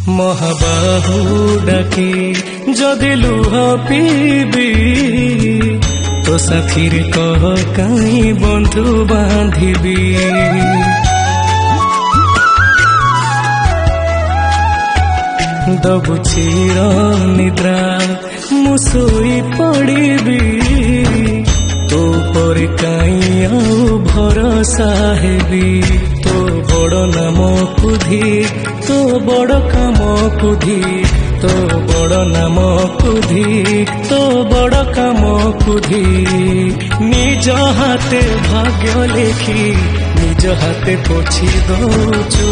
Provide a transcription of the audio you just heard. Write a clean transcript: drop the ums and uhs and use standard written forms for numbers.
ମହାବାହୁ ଡାକି ଯଦି ଲୁହ ପିଇବି ତୋ ସାଥିରେ କହ କାହିଁ ବନ୍ଧୁ ବାନ୍ଧିବି। ଦବୁ ଚିର ନିଦ୍ରା ମୁଁ ଶୋଇ ପଡ଼ିବି ତୋ ପରେ କାହିଁ ଆଉ ଭରସା ହେବି। ତୋ ବଡ଼ ନାମକୁ ଧିକ୍ ତୋ ବଡ଼ କାମକୁ ଧିକ୍ ତୋ ବଡ଼ ନାମକୁ ଧିକ୍ ତୋ ବଡ଼ କାମକୁ ଧିକ୍। ନିଜ ହାତେ ଭାଗ୍ୟ ଲେଖି ନିଜ ହାତେ ପୋଛି ଦଉଛୁ।